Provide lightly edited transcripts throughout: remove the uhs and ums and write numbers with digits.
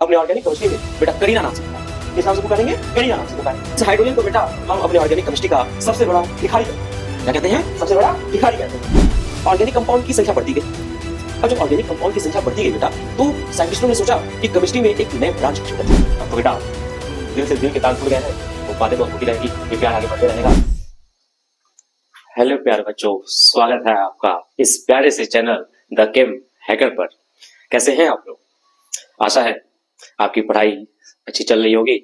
अपने organic chemistry में बेटा करीना नाम से पुकारें। किस नाम से पुकारेंगे? करीना नाम से पुकारें। इस हाइड्रोजन को बेटा हम अपने ऑर्गेनिक केमिस्ट्री का सबसे बड़ा भिखारी कहते हैं। क्या कहते हैं? सबसे बड़ा भिखारी कहते हैं। ऑर्गेनिक कंपाउंड की संख्या बढ़ती गई। अब जब ऑर्गेनिक कंपाउंड की संख्या बढ़ती गई बेटा, तो साइंटिस्टों ने सोचा कि केमिस्ट्री में एक नए ब्रांच की जरूरत है। अब तो बेटा दिल से दिल के तार जुड़ गए हैं, वो बातें बहुत होती रहेगी, ये प्यार आगे बढ़ते रहेगा। हेलो प्यारे बच्चों, स्वागत है आपका इस प्यारे से चैनल द केम हैकर पर। कैसे हैं आप लोग? आशा है आपकी पढ़ाई अच्छी चल रही होगी।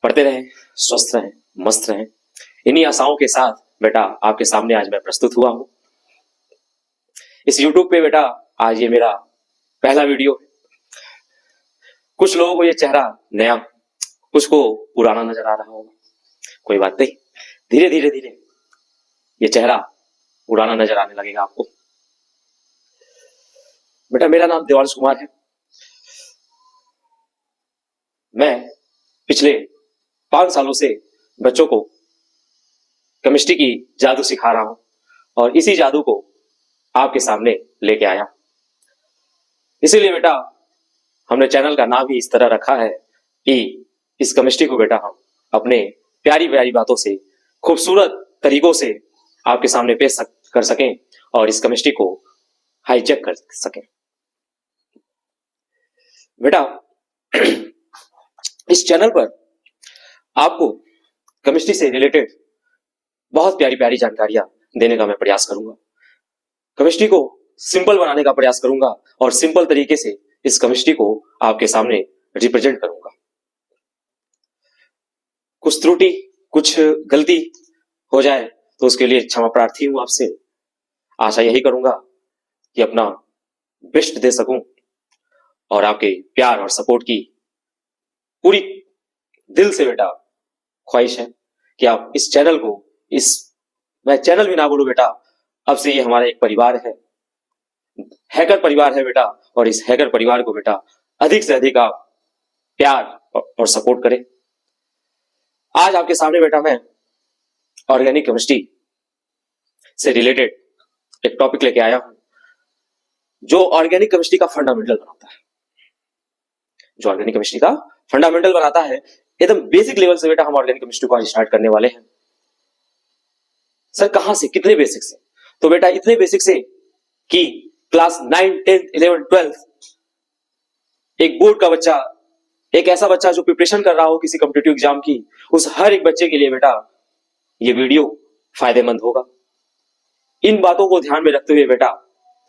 पढ़ते रहें, स्वस्थ रहें, मस्त रहें। इन्हीं आशाओं के साथ बेटा आपके सामने आज मैं प्रस्तुत हुआ हूं इस YouTube पे। बेटा आज ये मेरा पहला वीडियो है। कुछ लोगों को ये चेहरा नया, कुछ को पुराना नजर आ रहा होगा। कोई बात नहीं, धीरे धीरे ये चेहरा पुराना नजर आने लगेगा आपको। बेटा मेरा नाम देवांश कुमार है। मैं पिछले 5 सालों से बच्चों को केमिस्ट्री की जादू सिखा रहा हूं और इसी जादू को आपके सामने लेके आया। इसीलिए बेटा हमने चैनल का नाम ही इस तरह रखा है कि इस केमिस्ट्री को बेटा हम अपने प्यारी प्यारी बातों से, खूबसूरत तरीकों से आपके सामने पेश कर सकें और इस केमिस्ट्री को हाईजैक कर सकें। बेटा इस चैनल पर आपको केमिस्ट्री से रिलेटेड बहुत प्यारी प्यारी जानकारियां देने का मैं प्रयास करूंगा। केमिस्ट्री को सिंपल बनाने का प्रयास करूंगा और सिंपल तरीके से इस केमिस्ट्री को आपके सामने रिप्रेजेंट करूंगा। कुछ त्रुटि, कुछ गलती हो जाए तो उसके लिए क्षमा प्रार्थी हूं आपसे। आशा यही करूंगा कि अपना बेस्ट दे सकूं और आपके प्यार और सपोर्ट की पूरी दिल से बेटा ख्वाहिश है कि आप इस चैनल को, मैं चैनल भी ना बोलूं बेटा, अब से ये हमारा एक परिवार है, हैकर परिवार है बेटा। और इस हैकर परिवार को बेटा अधिक से अधिक आप प्यार और सपोर्ट करें। आज आपके सामने बेटा मैं ऑर्गेनिक केमिस्ट्री से रिलेटेड एक टॉपिक लेके आया हूं जो ऑर्गेनिक केमिस्ट्री का फंडामेंटल बनाता है। जो ऑर्गेनिक केमिस्ट्री का फंडामेंटल बनाता है, एकदम बेसिक लेवल से बेटा हम ऑर्गेनिक केमिस्ट्री को आज स्टार्ट करने वाले हैं। सर कहां से, कितने बेसिक से? तो बेटा इतने बेसिक से कि क्लास 9, 10, 11, 12 एक बोर्ड का बच्चा, एक ऐसा बच्चा जो प्रिपरेशन कर रहा हो किसी कॉम्पिटिटिव एग्जाम की, उस हर एक बच्चे के लिए बेटा ये वीडियो फायदेमंद होगा। इन बातों को ध्यान में रखते हुए बेटा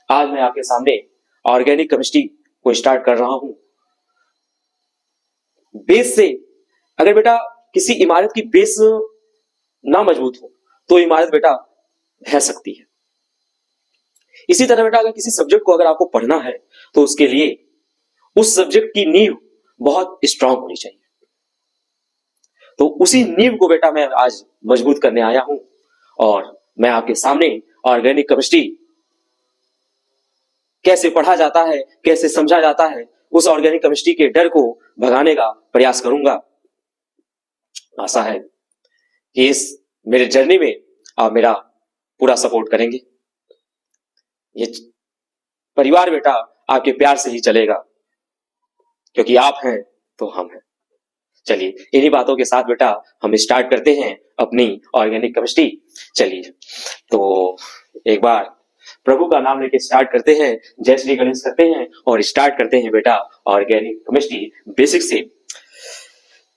आज मैं आपके सामने ऑर्गेनिक केमिस्ट्री को स्टार्ट कर रहा हूं। बेस से, अगर बेटा किसी इमारत की बेस ना मजबूत हो तो इमारत बेटा ढह सकती है। इसी तरह बेटा अगर किसी सब्जेक्ट को अगर आपको पढ़ना है तो उसके लिए उस सब्जेक्ट की नींव बहुत स्ट्रांग होनी चाहिए। तो उसी नींव को बेटा मैं आज मजबूत करने आया हूं और मैं आपके सामने ऑर्गेनिक केमिस्ट्री कैसे पढ़ा जाता है, कैसे समझा जाता है, उस ऑर्गेनिक केमिस्ट्री के डर को भगाने का प्रयास करूंगा। आशा है कि इस मेरे जर्नी में आप मेरा पूरा सपोर्ट करेंगे। ये परिवार बेटा आपके प्यार से ही चलेगा, क्योंकि आप हैं तो हम हैं। चलिए इन्हीं बातों के साथ बेटा हम स्टार्ट करते हैं अपनी ऑर्गेनिक केमिस्ट्री। चलिए तो एक बार प्रभु का नाम लेके स्टार्ट करते हैं, जय श्री गणेश करते हैं और स्टार्ट करते हैं बेटा ऑर्गेनिक केमिस्ट्री बेसिक से।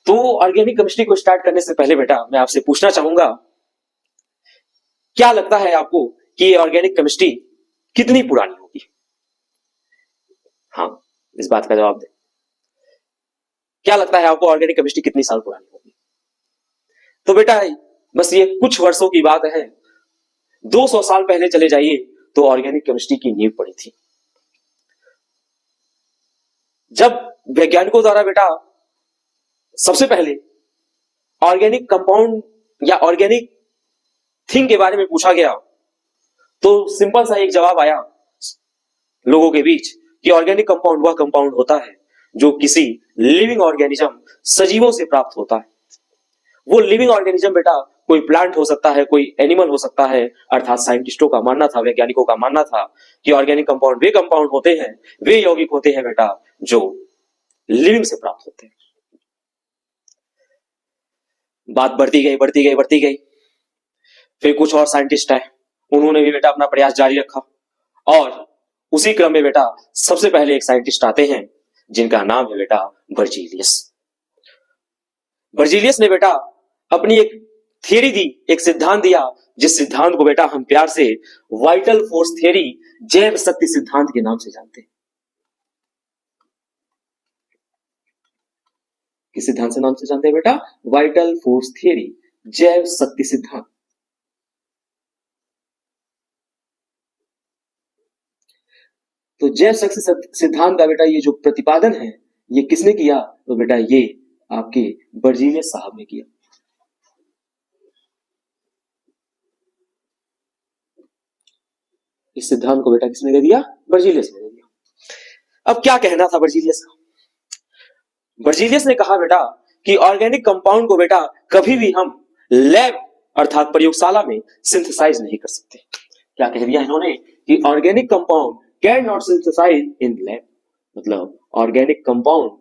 तो ऑर्गेनिक केमिस्ट्री को स्टार्ट करने से पहले बेटा मैं आपसे पूछना चाहूंगा, क्या लगता है आपको कि ये ऑर्गेनिक केमिस्ट्री कितनी पुरानी होगी? हाँ, इस बात का जवाब दें। क्या लगता है आपको ऑर्गेनिक केमिस्ट्री कितनी साल पुरानी होगी? तो बेटा बस ये कुछ वर्षों की बात है। 200 साल पहले चले जाइए तो ऑर्गेनिक केमिस्ट्री की नींव पड़ी थी। जब वैज्ञानिकों द्वारा बेटा सबसे पहले ऑर्गेनिक कंपाउंड या ऑर्गेनिक थिंग के बारे में पूछा गया तो सिंपल सा एक जवाब आया लोगों के बीच कि ऑर्गेनिक कंपाउंड वह कंपाउंड होता है जो किसी लिविंग ऑर्गेनिज्म, सजीवों से प्राप्त होता है। वो लिविंग ऑर्गेनिज्म बेटा कोई प्लांट हो सकता है, कोई एनिमल हो सकता है। अर्थात साइंटिस्टों का मानना था, वैज्ञानिकों का मानना था कि ऑर्गेनिक कंपाउंड वे कंपाउंड होते हैं, वे यौगिक होते हैं बेटा जो लिविंग से प्राप्त होते हैं। बात बढ़ती गई बढ़ती गई बढ़ती गई, फिर कुछ और साइंटिस्ट आए, उन्होंने भी बेटा अपना प्रयास जारी रखा, और उसी क्रम में बेटा सबसे पहले एक साइंटिस्ट आते हैं जिनका नाम है बेटा बर्जीलियस। बर्जीलियस ने बेटा अपनी एक थियरी दी, एक सिद्धांत दिया, जिस सिद्धांत को बेटा हम प्यार से वाइटल फोर्स थियरी, जैव शक्ति सिद्धांत के नाम से जानते हैं। किस सिद्धांत से नाम से जानते हैं बेटा? वाइटल फोर्स थियरी, जैव शक्ति सिद्धांत। तो जैव शक्ति सिद्धांत का बेटा ये जो प्रतिपादन है, ये किसने किया? तो बेटा ये आपके बर्जीलियस साहब ने किया। इस सिद्धांत को बेटा किसने दे दिया? बर्जीलियस ने दे दिया। अब क्या कहना था बर्जीलियस का? बर्जीलियस ने कहा बेटा कि ऑर्गेनिक कंपाउंड को बेटा कभी भी हम लैब अर्थात प्रयोगशाला में सिंथेसाइज नहीं कर सकते। क्या कह दिया इन्होंने? कि organic compound can not synthesise in lab, मतलब ऑर्गेनिक कंपाउंड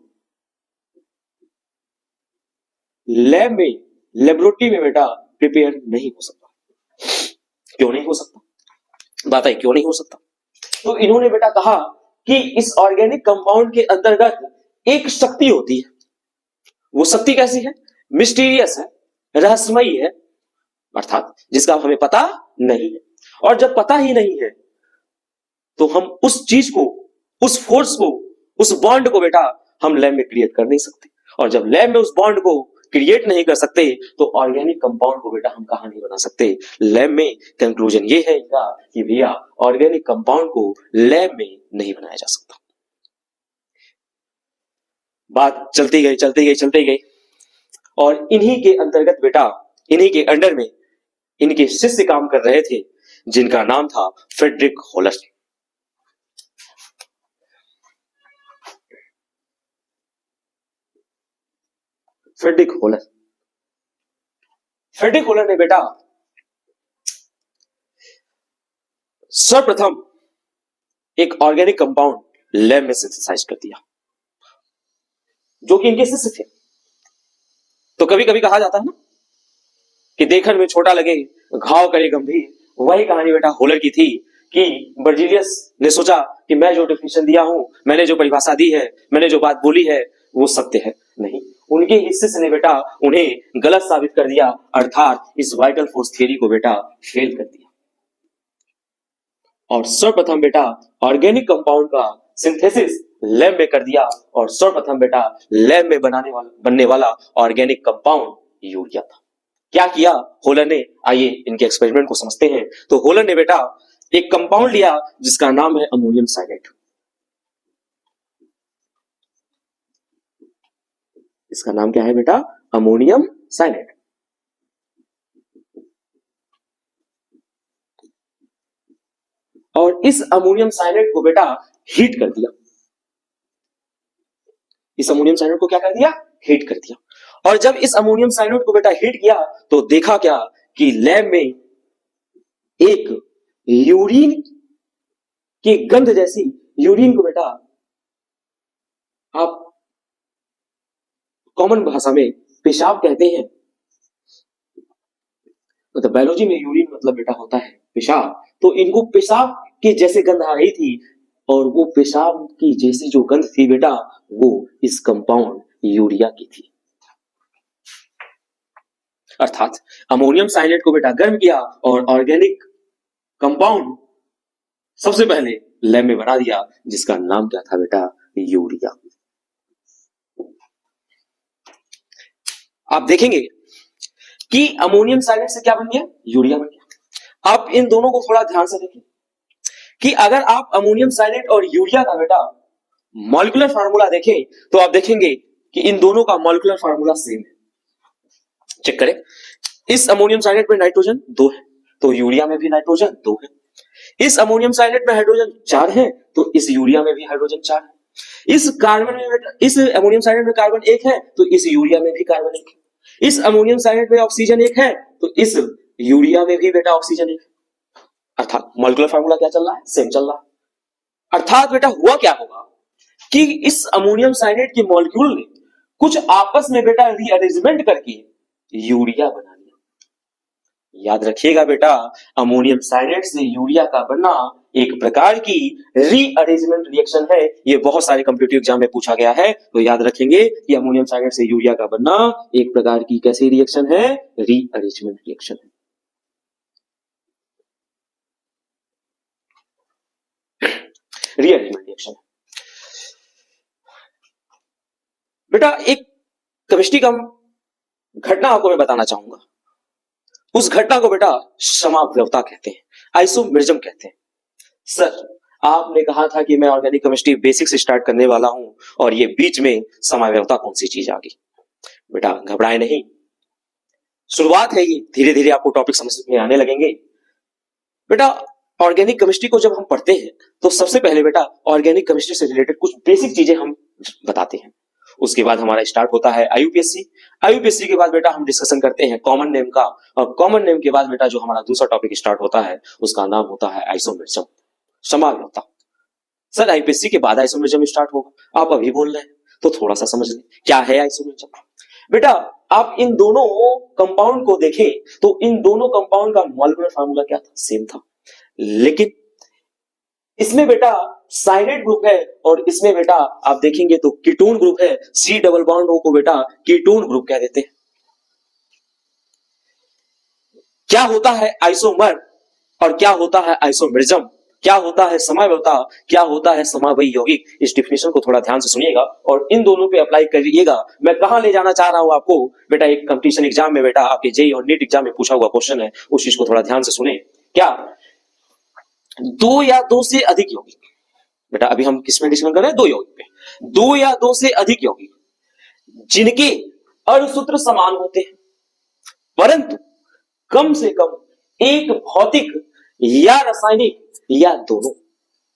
लैब में, लेबोरेटरी में बेटा प्रिपेयर नहीं हो सकता। क्यों नहीं हो सकता? बताइए क्यों नहीं हो सकता? तो इन्होंने बेटा कहा कि इस ऑर्गेनिक कंपाउंड के अंतर्गत एक शक्ति होती है। वो शक्ति कैसी है? मिस्टीरियस है, रहस्यमयी है, अर्थात जिसका हमें पता नहीं है। और जब पता ही नहीं है तो हम उस चीज को, उस फोर्स को, उस बॉन्ड को बेटा हम लैब में क्रिएट कर नहीं सकते। और जब लैब में उस बॉन्ड को क्रिएट नहीं कर सकते तो ऑर्गेनिक कंपाउंड को बेटा हम कहां नहीं बना सकते? लैब में। कंक्लूजन ये है इनका कि भैया ऑर्गेनिक कंपाउंड को लैब में नहीं बनाया जा सकता। बात चलती गई चलती गई चलती गई, और इन्हीं के अंतर्गत बेटा, इन्हीं के अंडर में इनके शिष्य काम कर रहे थे, जिनका नाम था Frederick Wohler. Frederick Wohler, Frederick Wohler ने बेटा सर्वप्रथम एक ऑर्गेनिक कंपाउंड लैब में सिंथेसाइज कर दिया, जो कि इनके शिष्य थे। तो कभी कभी कहा जाता है ना कि देखने में छोटा लगे घाव करे गंभीर, वही कहानी बेटा होलर की थी कि बर्जीलियस ने सोचा कि मैं जो डेफिनेशन दिया हूं, मैंने जो परिभाषा दी है, मैंने जो बात बोली है, वो सत्य है। नहीं, उनके हिस्से ने बेटा उन्हें गलत साबित कर दिया, अर्थात इस वाइटल फोर्स थियरी को बेटा फेल कर दिया। और सर्वप्रथम बेटा ऑर्गेनिक कंपाउंड का सिंथेसिस लैब में कर दिया, और सर्वप्रथम बेटा लैब में बनने वाला ऑर्गेनिक कंपाउंड यूरिया था। क्या किया होलर ने? आइए इनके एक्सपेरिमेंट को समझते हैं। तो होलर ने बेटा एक कंपाउंड लिया जिसका नाम है अमोनियम साइनेट। इसका नाम क्या है बेटा? Ammonium cyanate. और इस अमोनियम साइनेट को बेटा हीट कर दिया। इस अमोनियम साइनेट को क्या कर दिया? हीट कर दिया। और जब इस अमोनियम साइनेट को बेटा हीट किया तो देखा क्या कि लैब में एक यूरिन की गंध जैसी, यूरिन को बेटा आप कॉमन भाषा में पेशाब कहते हैं, मतलब बायोलॉजी में यूरिन मतलब बेटा होता है पेशाब। तो इनको पेशाब की जैसे गंध आ रही थी, और वो पेशाब की जैसी जो गंध थी बेटा, वो इस कंपाउंड यूरिया की थी। अर्थात अमोनियम साइनेट को बेटा गर्म किया और ऑर्गेनिक कंपाउंड सबसे पहले लैब में बना दिया, जिसका नाम क्या था बेटा? यूरिया। आप देखेंगे कि अमोनियम साइनेट से क्या बन गया? यूरिया बन गया। आप इन दोनों को थोड़ा ध्यान से देखें कि अगर आप अमोनियम साइनेट और यूरिया का बेटा मॉलिक्यूलर फार्मूला देखें तो आप देखेंगे कि इन दोनों का मॉलिक्यूलर फार्मूला सेम है। चेक करें, इस अमोनियम साइनेट में नाइट्रोजन 2 है, तो यूरिया में भी नाइट्रोजन 2 है। इस अमोनियम साइनेट में हाइड्रोजन 4 है, तो इस यूरिया में भी हाइड्रोजन 4 है। इस कार्बन में, इस अमोनियम साइनेट में कार्बन 1 है, तो इस यूरिया में भी कार्बन 1 है। इस अमोनियम साइनेट में ऑक्सीजन 1 है, तो इस यूरिया में भी बेटा ऑक्सीजन 1 है। अर्थात मॉलिक्यूलर फार्मूला क्या चल रहा है? सेम चल रहा है। अर्थात बेटा हुआ क्या होगा कि इस अमोनियम साइनेट के मॉलिक्यूल ने कुछ आपस में बेटा रीअरेंजमेंट करके यूरिया बना लिया। याद रखिएगा बेटा, अमोनियम साइनेट से यूरिया का बनना एक प्रकार की रीअरेंजमेंट रिएक्शन है। ये बहुत सारे कॉम्पिटिटिव एग्जाम में पूछा गया है, तो याद रखेंगे कि अमोनियम साइनेट से यूरिया का बनना एक प्रकार की कैसी रिएक्शन है? रीअरेंजमेंट रिएक्शन है। रीअरेंजमेंट रिएक्शन है बेटा। एक केमिस्ट्री का घटना आपको मैं बताना चाहूंगा। उस घटना को बेटा समावयवता कहते हैं, आइसोमेरिज्म कहते हैं। सर, आपने कहा था कि मैं ऑर्गेनिक केमिस्ट्री बेसिक से स्टार्ट करने वाला हूं और ये बीच में समावयवता कौन सी चीज आ गई? बेटा घबराए नहीं, शुरुआत है ये, धीरे धीरे आपको टॉपिक समझ में आने लगेंगे। बेटा ऑर्गेनिक केमिस्ट्री को जब हम पढ़ते हैं तो सबसे पहले बेटा ऑर्गेनिक केमिस्ट्री से रिलेटेड कुछ बेसिक चीजें हम बताते हैं। उसके बाद हमारा स्टार्ट होता है आईयूपीएससी। आईयूपीएससी के बाद बेटा हम डिस्कशन करते हैं कॉमन नेम का, और कॉमन नेम के बाद बेटा जो हमारा दूसरा टॉपिक स्टार्ट होता है उसका नाम होता है आइसोमेरिज्म, समावयवता। सर आईयूपीएससी के बाद आइसोमेरिज्म स्टार्ट होगा, आप अभी बोल रहे हैं तो थोड़ा सा समझ लें क्या है आइसोमेरिज्म। बेटा आप इन दोनों कंपाउंड को देखें तो इन दोनों कंपाउंड का मॉलिक्यूलर फार्मूला क्या था? सेम था, लेकिन इसमें बेटा साइनेट ग्रुप है और इसमें बेटा आप देखेंगे तो कीटोन ग्रुप है। सी डबल बॉन्ड O को बेटा कीटोन ग्रुप कह देते हैं। क्या होता है आइसोमर और क्या होता है आइसोमेरिज्म, क्या होता है समावयवता, क्या होता है समावयी यौगिक? इस डिफिनेशन को थोड़ा ध्यान से सुनिएगा और इन दोनों पे अप्लाई करिएगा। मैं कहां ले जाना चाह रहा हूं आपको बेटा, एक कंपटीशन एग्जाम में बेटा आपके जेईई और नीट एग्जाम में पूछा हुआ क्वेश्चन है, उस चीज को थोड़ा ध्यान से सुने। क्या दो या दो से अधिक यौगिक, बेटा अभी हम किस में डिस्कशन कर रहे हैं? दो यौगिक पे। दो या दो से अधिक यौगिक जिनके अणुसूत्र समान होते हैं परंतु कम से कम एक भौतिक या रासायनिक या दोनों,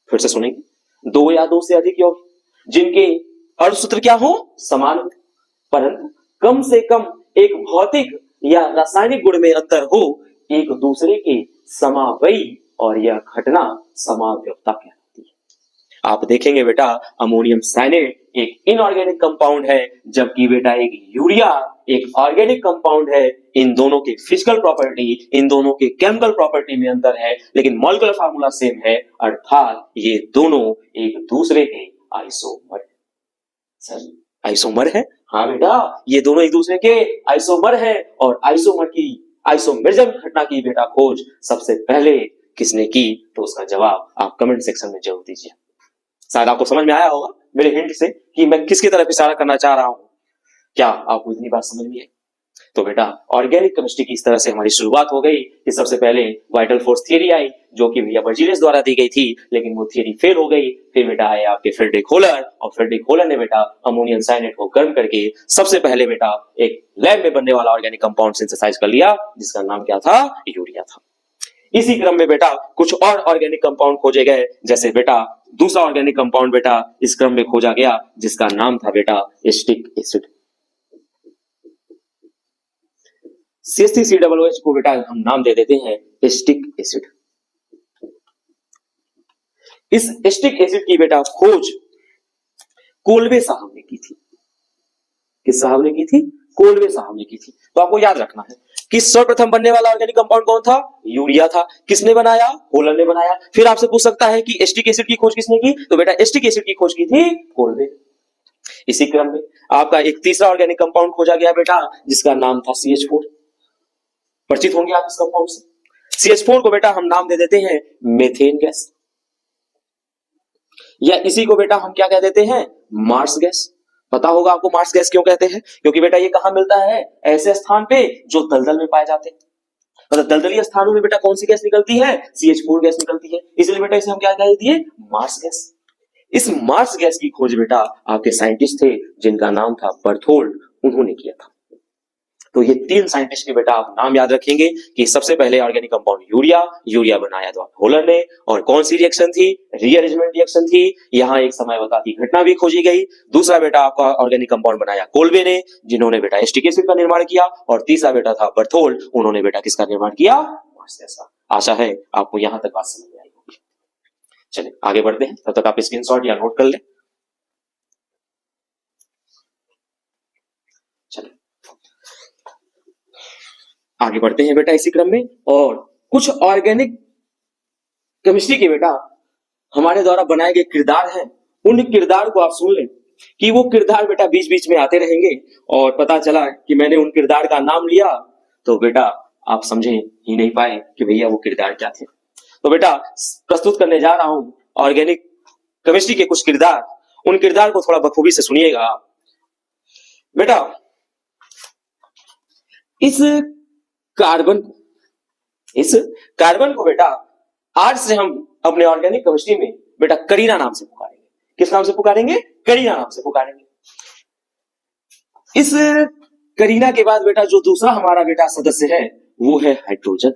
फिर से सुनेंगे, दो या दो से अधिक यौगिक जिनके अणुसूत्र क्या हो? समान हो, परंतु कम से कम एक भौतिक या रासायनिक गुण में अंतर हो, एक दूसरे के समावयी, और यह घटना समावयवता कहलाती है। आप देखेंगे बेटा अमोनियम साइनेट एक इनऑर्गेनिक कंपाउंड है, जबकि बेटा एक यूरिया एक ऑर्गेनिक कंपाउंड है। इन दोनों के फिजिकल प्रॉपर्टी, इन दोनों के केमिकल प्रॉपर्टी में अंतर है, लेकिन मॉलिक्यूलर फार्मूला सेम है, अर्थात ये दोनों एक दूसरे के आइसोमर है। सर आइसोमर है? हाँ बेटा, ये दोनों एक दूसरे के आइसोमर है। और आइसोमर की, आइसोमेरिज्म घटना की बेटा खोज सबसे पहले किसने की? तो उसका जवाब आप कमेंट सेक्शन में जरूर दीजिए। शायद आपको समझ में आया होगा मेरे हिंट से कि मैं किसकी तरफ इशारा करना चाह रहा हूं। क्या आपको इतनी बात समझ में आई? तो बेटा ऑर्गेनिक केमिस्ट्री की इस तरह से हमारी शुरुआत हो गई कि सबसे पहले वाइटल फोर्स थियरी आई, जो कि भैया बर्जीलियस द्वारा दी गई थी, लेकिन वो थियरी फेल हो गई। फिर बेटा आए आपके फ्रेडरिक होलर, और फ्रेडरिक होलर ने बेटा अमोनियम साइनेट को गर्म करके सबसे पहले बेटा एक लैब में बनने वाला ऑर्गेनिक कंपाउंड सिंथेसाइज कर लिया, जिसका नाम क्या था? यूरिया था। इसी क्रम में बेटा कुछ और ऑर्गेनिक कंपाउंड खोजे गए, जैसे बेटा दूसरा ऑर्गेनिक कंपाउंड बेटा इस क्रम में खोजा गया, जिसका नाम था बेटा एस्टिक एसिड। CH3COOH को बेटा हम नाम दे देते हैं एस्टिक एसिड। इस एस्टिक एसिड की बेटा खोज कोल्बे साहब ने की थी। किस साहब ने की थी? कोल्बे साहब ने की थी। तो आपको याद रखना है कि सर्वप्रथम बनने वाला ऑर्गेनिक कंपाउंड कौन था? यूरिया था। किसने बनाया? होलर ने बनाया। फिर आपसे पूछ सकता है कि एस्टिक एसिड की खोज किसने की? तो बेटा एस्टिक एसिड की खोज की थी कोल्बे। इसी क्रम में आपका एक तीसरा ऑर्गेनिक कंपाउंड खोजा गया बेटा, जिसका नाम था CH4। परिचित होंगे आप इस कंपाउंड से। CH4 को बेटा हम नाम दे देते हैं मेथेन गैस, या इसी को बेटा हम क्या कह देते हैं? Marsh gas. पता होगा आपको मार्स गैस क्यों कहते हैं? क्योंकि बेटा ये कहां मिलता है? ऐसे स्थान पे जो दलदल में पाए जाते हैं। मतलब दलदली स्थानों में बेटा कौन सी गैस निकलती है? CH4 गैस निकलती है। इसलिए बेटा इसे हम क्या कह दिए? Marsh gas. इस मार्स गैस की खोज बेटा आपके साइंटिस्ट थे, जिनका नाम था बर्थोल्ड, उन्होंने किया था। तो ये तीन साइंटिस्ट के बेटा आप नाम याद रखेंगे कि सबसे पहले ऑर्गेनिक कंपाउंड यूरिया बनाया था होलर ने, और कौन सी रिएक्शन थी? रीअरेंजमेंट रिएक्शन थी। यहां एक समावयवता की घटना भी खोजी गई। दूसरा बेटा आपका ऑर्गेनिक कंपाउंड बनाया कोल्बे ने, जिन्होंने बेटा एस्टिक एसिड का निर्माण किया, और तीसरा बेटा था बर्थोल्ड, उन्होंने बेटा किसका निर्माण किया? मार्स गैस का। आशा है आपको यहां तक बात समझ में आई होगी। चलिए आगे बढ़ते हैं, तब तक आप स्क्रीनशॉट या नोट कर ले। आगे बढ़ते हैं बेटा इसी क्रम में, और कुछ ऑर्गेनिक केमिस्ट्री के बेटा हमारे द्वारा बनाए गए किरदार हैं, उन किरदार को आप सुन लें कि वो किरदार बेटा बीच बीच में आते रहेंगे, और पता चला कि मैंने उन किरदार का नाम लिया तो बेटा आप समझे ही नहीं पाए कि भैया वो किरदार क्या थे। तो बेटा प्रस्तुत करने जा रहा हूं ऑर्गेनिक केमिस्ट्री के कुछ किरदार, उन किरदार को थोड़ा बखूबी से सुनिएगा बेटा। इस कार्बन को बेटा आज से हम अपने ऑर्गेनिक केमिस्ट्री में बेटा करीना नाम से पुकारेंगे। किस नाम से पुकारेंगे? करीना नाम से पुकारेंगे। इस करीना के बाद बेटा जो दूसरा हमारा बेटा सदस्य है वो है हाइड्रोजन।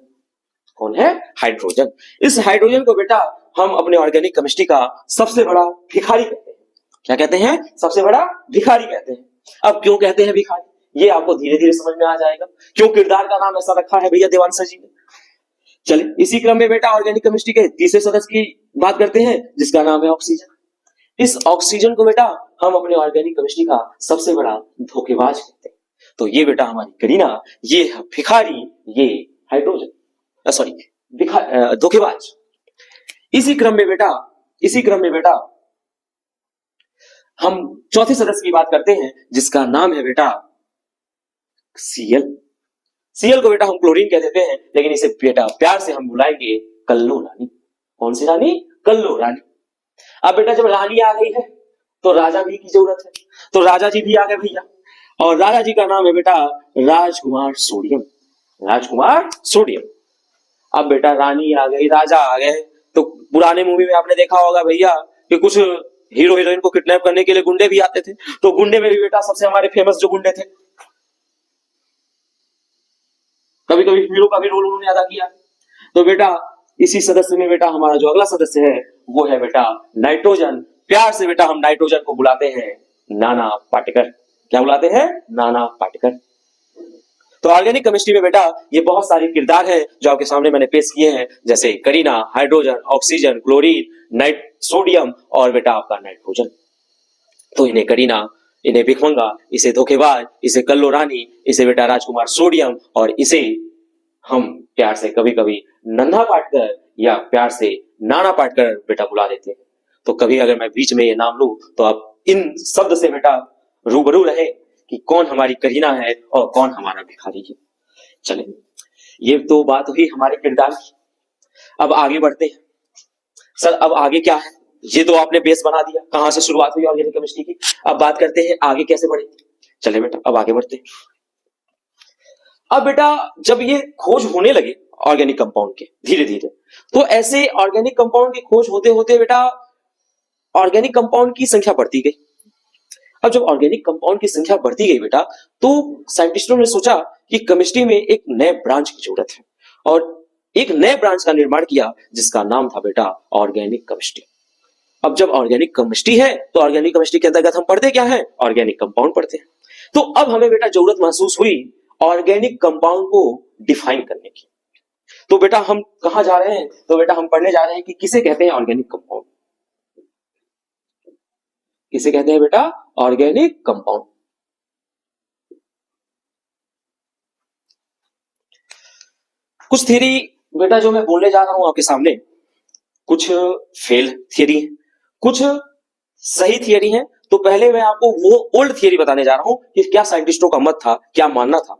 कौन है? हाइड्रोजन। इस हाइड्रोजन को बेटा हम अपने ऑर्गेनिक केमिस्ट्री का सबसे बड़ा भिखारी कहते हैं। क्या कहते हैं? सबसे बड़ा भिखारी कहते हैं। अब क्यों कहते हैं भिखारी, ये आपको धीरे धीरे समझ में आ जाएगा, क्यों किरदार का नाम ऐसा रखा है भैया देवांश जी ने। चलिए इसी क्रम में बेटा ऑर्गेनिक केमिस्ट्री के तीसरे सदस्य की बात करते हैं, जिसका नाम है ऑक्सीजन। इस ऑक्सीजन को बेटा हम अपने ऑर्गेनिक केमिस्ट्री का सबसे बड़ा धोखेबाज कहते हैं। तो ये बेटा हमारी करीना, ये है भिखारी, ये हाइड्रोजन, सॉरी धोखेबाज। इसी क्रम में बेटा हम चौथे सदस्य की बात करते हैं, जिसका नाम है बेटा सीएल को बेटा हम क्लोरीन कह देते हैं, लेकिन इसे बेटा प्यार से हम बुलाएंगे कल्लो रानी। कौन सी रानी? कल्लो रानी। अब बेटा जब रानी आ गई है तो राजा भी की जरूरत है, तो राजा जी भी आ गए भैया, और राजा जी का नाम है बेटा राजकुमार सोडियम। राजकुमार सोडियम। अब बेटा रानी आ गई, राजा आ गए, तो पुराने मूवी में आपने देखा होगा भैया कि कुछ हीरो हीरोइन को किडनैप करने के लिए गुंडे भी आते थे, तो गुंडे में भी बेटा सबसे हमारे फेमस जो गुंडे थे, कभी कभी हीरो का भी रोल उन्होंने अदा किया। तो बेटा इसी सदस्य में बेटा हमारा जो अगला सदस्य है वो है बेटा नाइट्रोजन। प्यार से बेटा हम नाइट्रोजन को बुलाते हैं नाना पाटेकर। क्या बुलाते हैं? नाना पाटेकर। तो ऑर्गेनिक केमिस्ट्री में बेटा ये बहुत सारे किरदार हैं जो आपके सामने मैंने पेश किए हैं, जैसे Kareena, hydrogen, oxygen, chlorine, sodium और बेटा आपका नाइट्रोजन। तो इन्हें करीना, इन्हें भिखमंगा, इसे धोखेबाज, इसे कल्लो रानी, इसे बेटा राजकुमार सोडियम, और इसे हम प्यार से कभी कभी नन्हा पाटकर या प्यार से नाना पाटकर बेटा बुला देते हैं। तो कभी अगर मैं बीच में ये नाम लूं तो आप इन शब्द से बेटा रूबरू रहे कि कौन हमारी करीना है और कौन हमारा भिखारी है। चले, ये तो बात हुई हमारे किरदार की। अब आगे बढ़ते हैं। सर अब आगे क्या है? ये तो आपने बेस बना दिया, कहां से शुरुआत हुई ऑर्गेनिक केमिस्ट्री की। अब बात करते हैं आगे कैसे बढ़े। चले बेटा अब आगे बढ़ते हैं। अब बेटा जब ये खोज होने लगे ऑर्गेनिक कंपाउंड के धीरे धीरे, तो ऐसे ऑर्गेनिक कंपाउंड की खोज होते होते बेटा ऑर्गेनिक कंपाउंड की संख्या बढ़ती गई। अब जब ऑर्गेनिक कंपाउंड की संख्या बढ़ती गई बेटा, तो साइंटिस्टों ने सोचा कि केमिस्ट्री में एक नए ब्रांच की जरूरत है, और एक नए ब्रांच का निर्माण किया जिसका नाम था बेटा ऑर्गेनिक केमिस्ट्री। अब जब ऑर्गेनिक केमिस्ट्री है तो ऑर्गेनिक केमिस्ट्री के अंतर्गत हम पढ़ते क्या है? ऑर्गेनिक कंपाउंड पढ़ते हैं। तो अब हमें बेटा जरूरत महसूस हुई ऑर्गेनिक कंपाउंड को डिफाइन करने की। तो बेटा हम कहां जा रहे हैं? तो बेटा हम पढ़ने जा रहे हैं कि किसे कहते हैं ऑर्गेनिक कंपाउंड। किसे कहते हैं बेटा? Organic compound. कुछ थियरी बेटा जो मैं बोलने जा रहा हूं आपके सामने, कुछ फेल थियरी है, कुछ सही थियरी है। तो पहले मैं आपको वो ओल्ड थियरी बताने जा रहा हूं कि क्या साइंटिस्टों का मत था, क्या मानना था।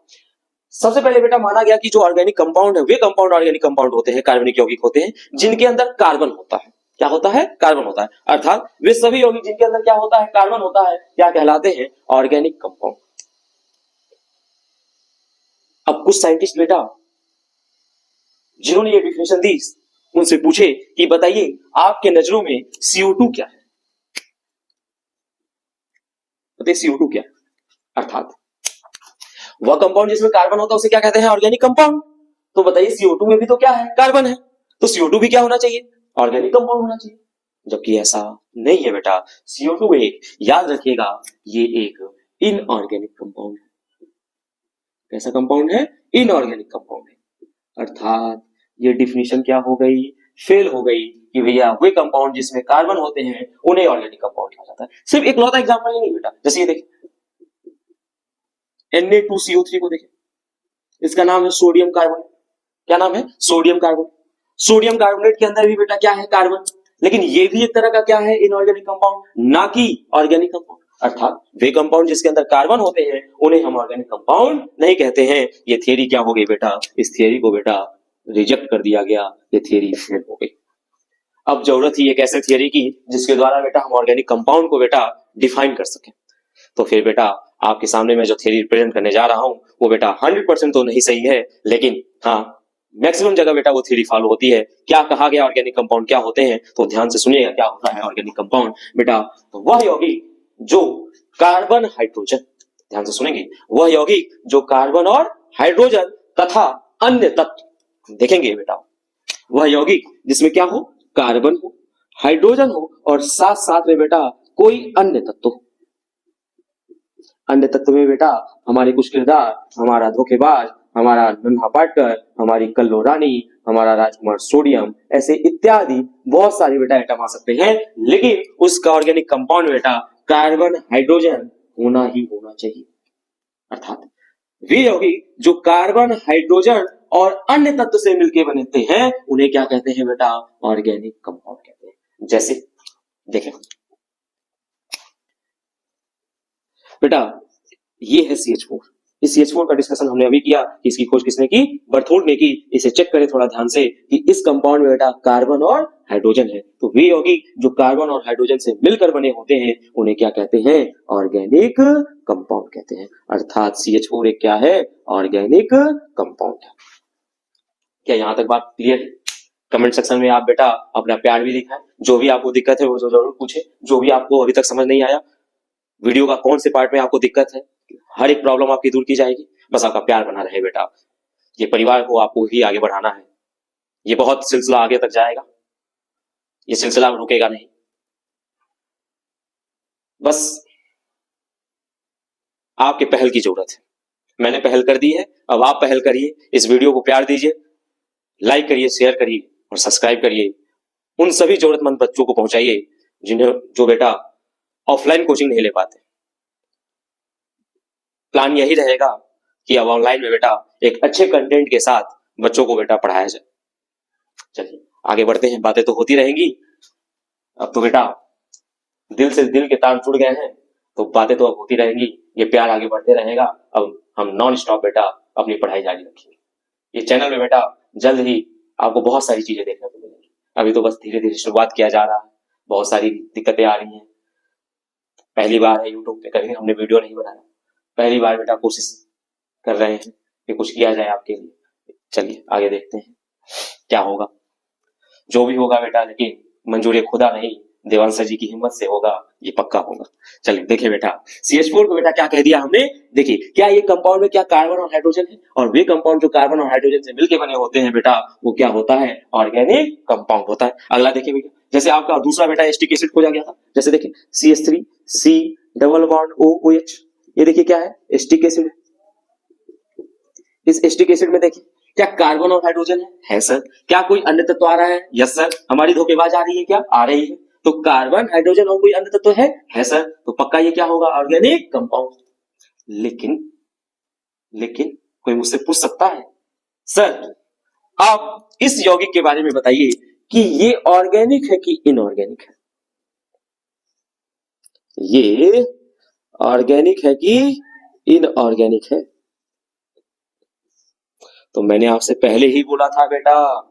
सबसे पहले बेटा माना गया कि जो ऑर्गेनिक कंपाउंड है वे कंपाउंड ऑर्गेनिक कंपाउंड होते हैं, कार्बनिक यौगिक होते हैं, जिनके अंदर कार्बन होता है। क्या होता है? कार्बन होता है। अर्थात वे सभी यौगिक जिनके अंदर क्या होता है? कार्बन होता है, क्या कहलाते हैं? Organic compound. अब कुछ साइंटिस्ट बेटा जिन्होंने ये डिफिनेशन दी, उनसे पूछे कि बताइए आपके नजरों में CO2 क्या है? बताइए CO2 क्या है? अर्थात वह कंपाउंड जिसमें कार्बन होता है उसे क्या कहते हैं? Organic compound. तो बताइए CO2 में भी तो क्या है? कार्बन है। तो CO2 भी क्या होना चाहिए? ऑर्गेनिक कंपाउंड होना चाहिए। जबकि ऐसा नहीं है बेटा। CO2 एक, याद रखिएगा, ये एक इनऑर्गेनिक कंपाउंड है। कैसा कंपाउंड है? इनऑर्गेनिक कंपाउंड है। अर्थात ये डिफिनेशन क्या हो गई? फेल हो गई कि भैया वे कंपाउंड जिसमें कार्बन होते हैं उन्हें ऑर्गेनिक कंपाउंड कहा जाता है। सिर्फ एक लौता एग्जांपल नहीं बेटा, जैसे ये देखिए Na2CO3 को देखें, इसका नाम है सोडियम कार्बोनेट। क्या नाम है? Sodium carbonate. सोडियम कार्बोनेट के अंदर भी बेटा क्या है? कार्बन। लेकिन ये भी एक तरह का क्या है? इनऑर्गेनिक कंपाउंड, ना कि ऑर्गेनिक कंपाउंड। अर्थात वे कंपाउंड जिसके अंदर कार्बन होते हैं उन्हें हम ऑर्गेनिक कंपाउंड नहीं कहते हैं। ये थियरी क्या हो गई बेटा? इस थियरी को बेटा रिजेक्ट कर दिया गया, ये थियरी फेल हो गई। अब जरूरत ही एक ऐसे थियरी की जिसके द्वारा बेटा हम ऑर्गेनिक कंपाउंड को बेटा डिफाइन कर सकें। तो फिर बेटा आपके सामने मैं जो थियरी रिप्रेजेंट करने जा रहा हूं वो बेटा 100% तो नहीं सही है, लेकिन हाँ मैक्सिमम जगह बेटा वो थियरी फॉलो होती है। क्या कहा गया? ऑर्गेनिक कंपाउंड क्या होते हैं? तो ध्यान से सुनिएगा क्या होता है ऑर्गेनिक कंपाउंड बेटा। तो वह यौगिक जो कार्बन हाइड्रोजन, ध्यान से सुनेंगे, वह यौगिक जो कार्बन और हाइड्रोजन तथा अन्य तत्व, देखेंगे बेटा, वह यौगिक जिसमें क्या हो? कार्बन हो, हाइड्रोजन हो और साथ साथ में बेटा कोई अन्य तत्व हो। अन्य तत्व में बेटा हमारे कुछ किरदार, हमारा धोखेबाज, हमारा नन्हा पाटकर, हमारी कल्लो रानी, हमारा राजकुमार सोडियम, ऐसे इत्यादि बहुत सारे बेटा आइटम आ सकते हैं। लेकिन उसका ऑर्गेनिक कंपाउंड बेटा कार्बन हाइड्रोजन होना ही होना चाहिए। अर्थात वे यौगिक जो कार्बन हाइड्रोजन और अन्य तत्व से मिलकर बनते हैं उन्हें क्या कहते हैं बेटा? ऑर्गेनिक कंपाउंड कहते हैं। जैसे देखें बेटा, ये है CH4। इस CH4 का डिस्कशन हमने अभी किया कि इसकी खोज किसने की? बर्थोल्ड ने की। इसे चेक करें थोड़ा ध्यान से कि इस कंपाउंड में बेटा कार्बन और हाइड्रोजन है। तो वे यौगिक जो कार्बन और हाइड्रोजन से मिलकर बने होते हैं उन्हें क्या कहते हैं? ऑर्गेनिक कंपाउंड कहते हैं। अर्थात CH4 एक क्या है? ऑर्गेनिक कंपाउंड है। क्या यहां तक बात क्लियर है? कमेंट सेक्शन में आप बेटा अपना प्यार भी दिखाएं। जो भी आपको दिक्कत है वो जरूर पूछे। जो भी आपको अभी तक समझ नहीं आया, वीडियो का कौन से पार्ट में आपको दिक्कत है, हर एक प्रॉब्लम आपकी दूर की जाएगी। बस आपका प्यार बना रहे बेटा। ये परिवार को आपको ही आगे बढ़ाना है। ये बहुत सिलसिला आगे तक जाएगा, ये सिलसिला रुकेगा नहीं। बस आपके पहल की जरूरत है। मैंने पहल कर दी है, अब आप पहल करिए। इस वीडियो को प्यार दीजिए, लाइक करिए, शेयर करिए और सब्सक्राइब करिए। उन सभी जरूरतमंद बच्चों को पहुंचाइए जो बेटा ऑफलाइन कोचिंग नहीं ले पाते। प्लान यही रहेगा कि अब ऑनलाइन में बेटा एक अच्छे कंटेंट के साथ बच्चों को बेटा पढ़ाया जाए। चलिए आगे बढ़ते हैं, बातें तो होती रहेंगी। अब तो बेटा दिल से दिल के तार जुड़ गए हैं तो बातें तो अब होती रहेंगी, ये प्यार आगे बढ़ते रहेगा। अब हम नॉन स्टॉप बेटा अपनी पढ़ाई जारी रखेंगे। ये चैनल में बेटा जल्द ही आपको बहुत सारी चीजें देखने को मिलेंगी। अभी तो बस धीरे धीरे शुरुआत किया जा रहा है, बहुत सारी दिक्कतें आ रही हैं। पहली बार है यूट्यूब पे, कभी हमने वीडियो नहीं बनाया। पहली बार बेटा कोशिश कर रहे हैं कि कुछ किया जाए आपके लिए। चलिए आगे देखते हैं क्या होगा। जो भी होगा बेटा, लेकिन मंजूरी खुदा नहीं, देवांश जी की हिम्मत से होगा, ये पक्का होगा। चलिए देखिए बेटा, CH4 को बेटा क्या कह दिया हमने? देखिए क्या ये कंपाउंड में क्या कार्बन और हाइड्रोजन है, और वे कंपाउंड जो कार्बन और हाइड्रोजन से मिलकर बने होते हैं बेटा वो क्या होता है? ऑर्गेनिक कंपाउंड होता है। अगला देखिए बेटा, जैसे आपका दूसरा बेटा एस्टिक एसिड खोजा गया था। जैसे देखिए CH3 C double bond OOH, ये देखिए क्या है? Acetic acid. इस एस्टिक एसिड में देखिए क्या कार्बन और हाइड्रोजन है सर। क्या कोई अन्य तत्व आ रहा है? Yes sir. हमारी धोखेबाज आ रही है क्या? आ रही है। तो कार्बन हाइड्रोजन और कोई अन्य तत्व है सर। तो पक्का ये क्या होगा? Organic compound. लेकिन कोई मुझसे पूछ सकता है सर आप इस यौगिक के बारे में बताइए कि ये ऑर्गेनिक है कि इनऑर्गेनिक है? ये ऑर्गेनिक है कि इनऑर्गेनिक है? तो मैंने आपसे पहले ही बोला था बेटा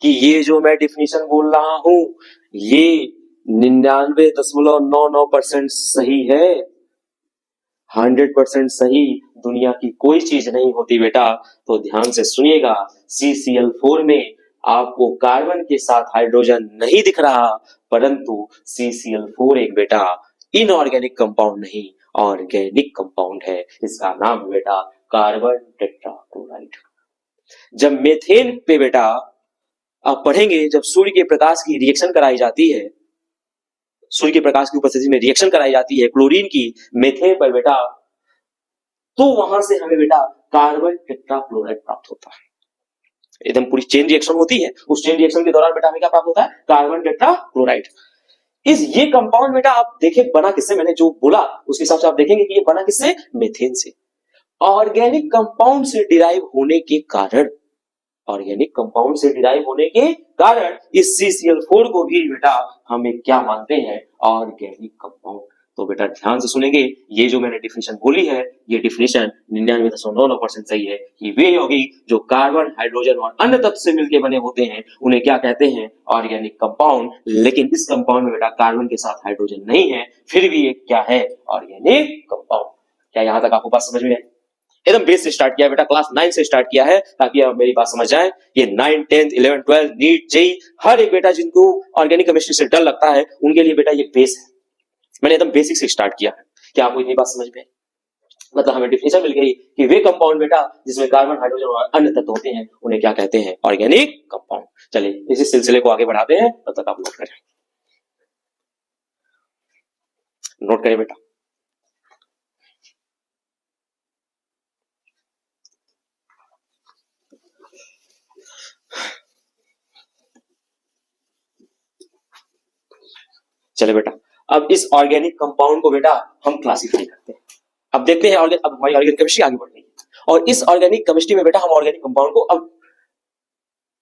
कि ये जो मैं डिफिनीशन बोल रहा हूं ये 99.99% सही है। 100% सही दुनिया की कोई चीज नहीं होती बेटा। तो ध्यान से सुनिएगा, CCl4 में आपको कार्बन के साथ हाइड्रोजन नहीं दिख रहा, परंतु CCl4 एक बेटा इनऑर्गेनिक कंपाउंड नहीं, ऑर्गेनिक कंपाउंड है। इसका नाम है बेटा कार्बन टेट्राक्लोराइड। जब मेथेन पे बेटा आप पढ़ेंगे, जब सूर्य के प्रकाश की रिएक्शन कराई जाती है, सूर्य के प्रकाश की उपस्थिति में रिएक्शन कराई जाती है क्लोरीन की मेथेन पर बेटा, तो वहां से हमें बेटा कार्बन टेट्राक्लोराइड प्राप्त होता है। एकदम पूरी चेन रिएक्शन होती है, उस चेन रिएक्शन के दौरान बेटा हमें क्या प्राप्त होता है? Carbon tetrachloride. ये कंपाउंड बेटा आप देखें बना किससे, मैंने जो बोला उसके हिसाब से आप देखेंगे कि ये बना किससे? मेथेन से। ऑर्गेनिक कंपाउंड से डिराइव होने के कारण, ऑर्गेनिक कंपाउंड से डिराइव होने के कारण इस CCl4 को भी बेटा हम एक क्या मानते हैं, ऑर्गेनिक कंपाउंड। तो बेटा ध्यान से सुनेंगे, ये जो मैंने डिफिनेशन बोली है, ये डिफिनेशन 99.99% सही है कि वे यौगिक जो कार्बन, हाइड्रोजन और अन्य तत्व से मिलकर बने होते हैं उन्हें क्या कहते हैं, ऑर्गेनिक कंपाउंड। लेकिन इस कंपाउंड में बेटा कार्बन के साथ हाइड्रोजन नहीं है, फिर भी एक क्या है, ऑर्गेनिक कंपाउंड। क्या यहां तक आपको बात समझ में है? एकदम बेस से स्टार्ट किया बेटा, क्लास 9 से स्टार्ट किया है, ताकि आप मेरी बात समझ जाए। ये 9, 10, 11, 12, नीट, जेई, हर एक बेटा जिनको ऑर्गेनिक केमिस्ट्री से डर लगता है उनके लिए बेटा ये बेस है। मैंने एकदम बेसिक से स्टार्ट किया है। क्या आपको इतनी बात समझ में? मतलब हमें डिफिनेशन मिल गई कि वे कंपाउंड बेटा जिसमें कार्बन, हाइड्रोजन और अन्य तत्व होते हैं उन्हें क्या कहते हैं, ऑर्गेनिक कंपाउंड। चलिए इसी सिलसिले को आगे बढ़ाते हैं, तब तक आप नोट करें, नोट करें बेटा। चले बेटा, अब इस ऑर्गेनिक कंपाउंड को बेटा हम क्लासिफाई करते हैं। अब देखते हैं, अब हमारी ऑर्गेनिक केमिस्ट्री आगे बढ़ रही है और इस ऑर्गेनिक केमिस्ट्री में बेटा हम ऑर्गेनिक कंपाउंड को अब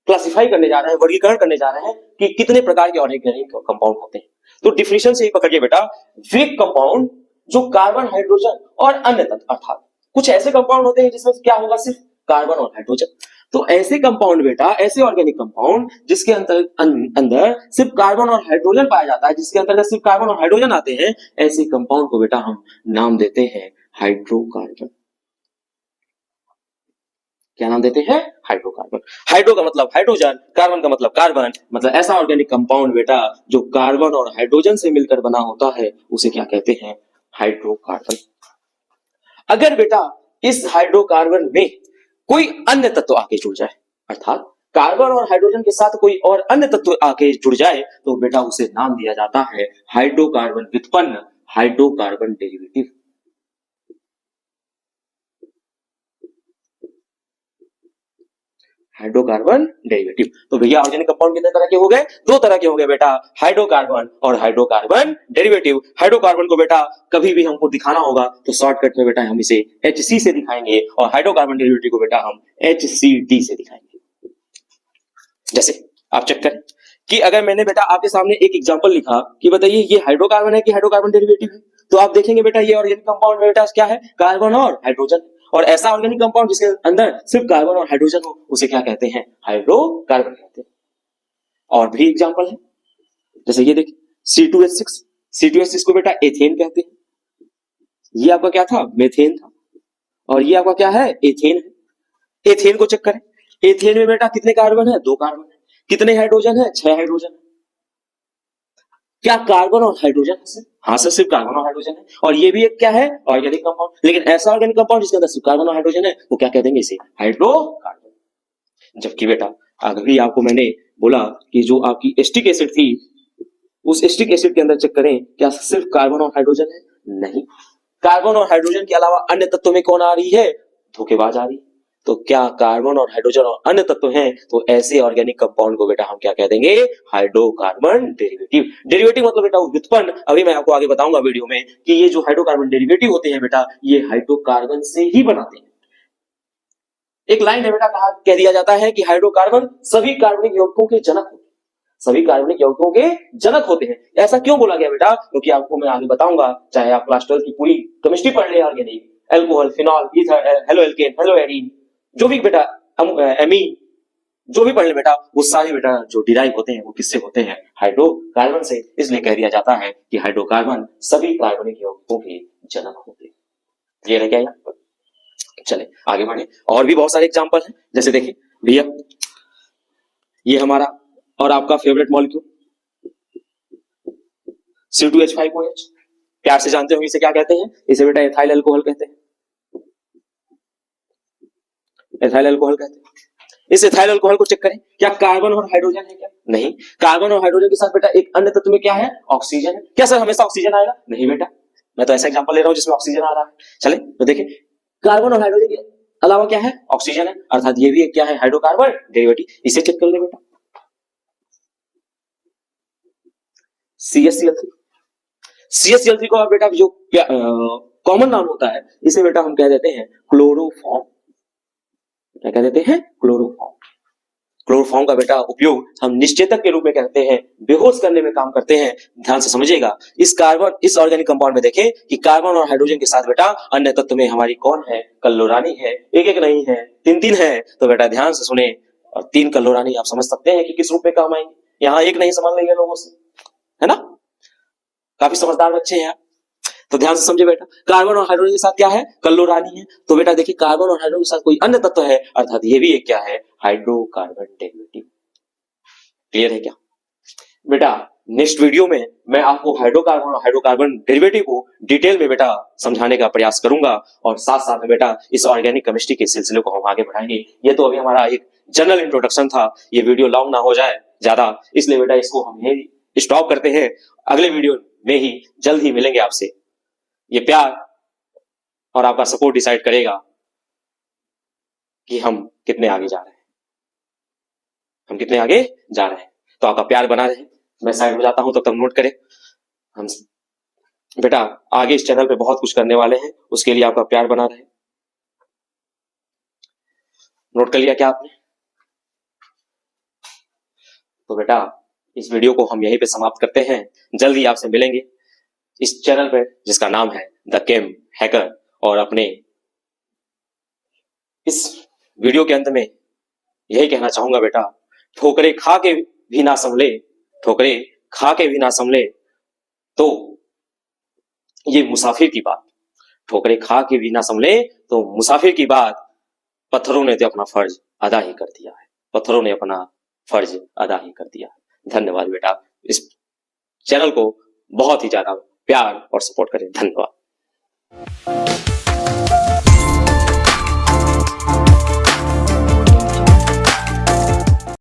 क्लासिफाई करने जा रहे हैं, वर्गीकरण करने जा रहे हैं कि कितने प्रकार के ऑर्गेनिक कंपाउंड होते हैं। तो डिफिनेशन से ही पकड़िए बेटा, वे कंपाउंड जो कार्बन, हाइड्रोजन और अन्य तत्व, अर्थात कुछ ऐसे कंपाउंड होते हैं जिसमें क्या होगा, सिर्फ कार्बन और हाइड्रोजन। तो ऐसे कंपाउंड बेटा, ऐसे ऑर्गेनिक कंपाउंड जिसके अंदर सिर्फ कार्बन और हाइड्रोजन पाया जाता है, जिसके अंतर्गत सिर्फ कार्बन और हाइड्रोजन आते हैं, ऐसे कंपाउंड को बेटा हम नाम देते हैं हाइड्रोकार्बन। क्या नाम देते हैं, हाइड्रोकार्बन। हाइड्रो का मतलब हाइड्रोजन, कार्बन का मतलब कार्बन, मतलब ऐसा ऑर्गेनिक कंपाउंड बेटा जो कार्बन और हाइड्रोजन से मिलकर बना होता है उसे क्या कहते हैं, हाइड्रोकार्बन। अगर बेटा इस हाइड्रोकार्बन में कोई अन्य तत्व आके जुड़ जाए, अर्थात कार्बन और हाइड्रोजन के साथ कोई और अन्य तत्व आके जुड़ जाए, तो बेटा उसे नाम दिया जाता है हाइड्रोकार्बन व्युत्पन्न, हाइड्रोकार्बन डेरिवेटिव। Hydrocarbon derivative. तो भैया ऑर्गेनिक कंपाउंड कितने तरह के हो गए, दो तरह के हो गए बेटा, हाइड्रोकार्बन और हाइड्रोकार्बन डेरिवेटिव। हाइड्रोकार्बन को बेटा कभी भी हमको दिखाना होगा तो शॉर्टकट में बेटा हम इसे HC से दिखाएंगे और हाइड्रोकार्बन डेरिवेटिव को बेटा हम HCD से दिखाएंगे। जैसे आप चेक करें कि अगर मैंने बेटा आपके सामने एक एग्जांपल लिखा कि बताइए ये हाइड्रोकार्बन है कि हाइड्रोकार्बन डेरिवेटिव है, तो आप देखेंगे बेटा ये ऑर्गेनिक कंपाउंड में बेटा क्या है, कार्बन और हाइड्रोजन। और ऐसा ऑर्गेनिक कंपाउंड जिसके अंदर सिर्फ कार्बन और हाइड्रोजन हो उसे क्या कहते हैं, हाइड्रोकार्बन कहते हैं। और भी एग्जांपल है, जैसे ये देखिए C2H6, C2H6 को बेटा एथेन कहते हैं। ये आपका क्या था, मेथेन था, और ये आपका क्या है, एथेन है। एथेन को चेक करें, एथेन में बेटा कितने कार्बन है, 2 कार्बन है। कितने हाइड्रोजन है, 6 हाइड्रोजन है। क्या कार्बन और हाइड्रोजन है? हाँ सर, सिर्फ कार्बन और हाइड्रोजन है। और ये भी एक क्या है, ऑर्गेनिक कंपाउंड। लेकिन ऐसा ऑर्गेनिक कंपाउंड जिसके अंदर सिर्फ कार्बन और हाइड्रोजन है वो क्या कह देंगे, इसे हाइड्रोकार्बन। जबकि बेटा अभी आपको मैंने बोला कि जो आपकी एस्टिक एसिड थी, उस एस्टिक एसिड के अंदर चेक करें क्या सिर्फ कार्बन और हाइड्रोजन है, नहीं, कार्बन और हाइड्रोजन के अलावा अन्य तत्वों में कौन आ रही है, धोखेबाज आ रही है। तो क्या कार्बन और हाइड्रोजन और अन्य तत्व हैं, तो ऐसे ऑर्गेनिक कंपाउंड को बेटा हम क्या कह देंगे, हाइड्रोकार्बन डेरिवेटिव। डेरिवेटिव मतलब बेटा व्युत्पन्न। अभी मैं आपको आगे बताऊंगा वीडियो में कि ये जो हाइड्रोकार्बन डेरिवेटिव होते हैं बेटा ये हाइड्रोकार्बन से ही बनाते हैं। एक लाइन है बेटा, कह दिया जाता है कि हाइड्रोकार्बन सभी कार्बनिक यौगिकों के जनक होते हैं, सभी कार्बनिक यौगिकों के जनक होते हैं। ऐसा क्यों बोला गया बेटा, क्योंकि आपको मैं आगे बताऊंगा, चाहे आप क्लास 12 की पूरी केमिस्ट्री पढ़ ले, organic, alcohol, phenol, ether, halo alkane, hello arene, जो भी बेटा एमीन, जो भी पढ़ ले बेटा, वो सारे बेटा जो डिराइव होते हैं वो किससे होते हैं, हाइड्रोकार्बन से। इसलिए कह दिया जाता है कि हाइड्रोकार्बन सभी कार्बनिक यौगिकों के जनक होते हैं। क्लियर है क्या यार? चले आगे बढ़े, और भी बहुत सारे एग्जांपल हैं। जैसे देखिए भैया, ये हमारा और आपका फेवरेट मॉलिक्यूल C2H5OH, प्यार से जानते होंगे इसे क्या कहते हैं, इसे बेटा एथाइल अल्कोहल कहते हैं, एथाइल अल्कोहल कहते हैं। इस एथाइल अल्कोहल को चेक करें, क्या कार्बन और हाइड्रोजन है क्या, नहीं। कार्बन और हाइड्रोजन के साथ बेटा एक अन्य तत्व में क्या है, ऑक्सीजन है। क्या सर हमेशा ऑक्सीजन आएगा, नहीं बेटा, मैं तो ऐसा एग्जांपल ले रहा हूं जिसमें ऑक्सीजन आ रहा है। चले तो देखिए, कार्बन और हाइड्रोजन के अलावा क्या है, ऑक्सीजन है, अर्थात ये भी एक क्या है, हाइड्रोकार्बन डेरिवेटिव। इसे चेक कर ले बेटा, CHCl3। CHCl3 को आप बेटा जो कॉमन नाम होता है, इसे बेटा हम कह देते हैं क्लोरोफॉर्म। क्या कह देते हैं? क्लोरोफॉर्म। क्लोरोफॉर्म का बेटा उपयोग हम निश्चेतक के रूप में करते हैं, बेहोश करने में काम करते हैं। ध्यान से समझिएगा। इस ऑर्गेनिक कंपाउंड में देखें कि कार्बन और हाइड्रोजन के साथ बेटा अन्य तत्व में हमारी कौन है? कल्लोरानी है। एक एक नहीं है, तीन तीन है। तो बेटा ध्यान से सुने, और तीन कल्लोरानी आप समझ सकते हैं कि किस रूप में काम आएंगे। यहाँ एक नहीं समझ लेंगे लोगों से, है ना? काफी समझदार बच्चे हैं आप। तो ध्यान से समझे बेटा, कार्बन और हाइड्रोजन के साथ क्या है? कल्लोरानी है। तो बेटा देखिए, कार्बन और हाइड्रोजन के साथ कोई अन्य तत्व है, अर्थात ये भी एक क्या है? Hydrocarbon derivative. क्लियर है क्या बेटा? नेक्स्ट वीडियो में मैं आपको हाइड्रोकार्बन और हाइड्रोकार्बन डेरिवेटिव को डिटेल में बेटा समझाने का प्रयास करूंगा, और साथ साथ में बेटा इस ऑर्गेनिक केमिस्ट्री के सिलसिले को हम आगे बढ़ाएंगे। ये तो अभी हमारा एक जनरल इंट्रोडक्शन था, ये वीडियो लॉन्ग ना हो जाए ज्यादा, इसलिए बेटा इसको हम यही स्टॉप करते हैं। अगले वीडियो में ही जल्द ही मिलेंगे आपसे। ये प्यार और आपका सपोर्ट डिसाइड करेगा कि हम कितने आगे जा रहे हैं, हम कितने आगे जा रहे हैं। तो आपका प्यार बना रहे। मैं साइड हो जाता हूं, तब तक नोट करें। हम बेटा आगे इस चैनल पे बहुत कुछ करने वाले हैं, उसके लिए आपका प्यार बना रहे। नोट कर लिया क्या आपने? तो बेटा इस वीडियो को हम यहीं पे समाप्त करते हैं। जल्दी आपसे मिलेंगे इस चैनल पे जिसका नाम है द केम हैकर। और अपने इस वीडियो के अंत में यही कहना चाहूंगा बेटा, ठोकरे खा के भी ना संभले, ठोकरे खा के भी ना संभले तो ये मुसाफिर की बात, ठोकरे खा के भी ना संभले तो मुसाफिर की बात। पत्थरों ने तो अपना फर्ज अदा ही कर दिया है, पत्थरों ने अपना फर्ज अदा ही कर दिया है। धन्यवाद बेटा। इस चैनल को बहुत ही ज्यादा प्यार और सपोर्ट करें। धन्यवाद।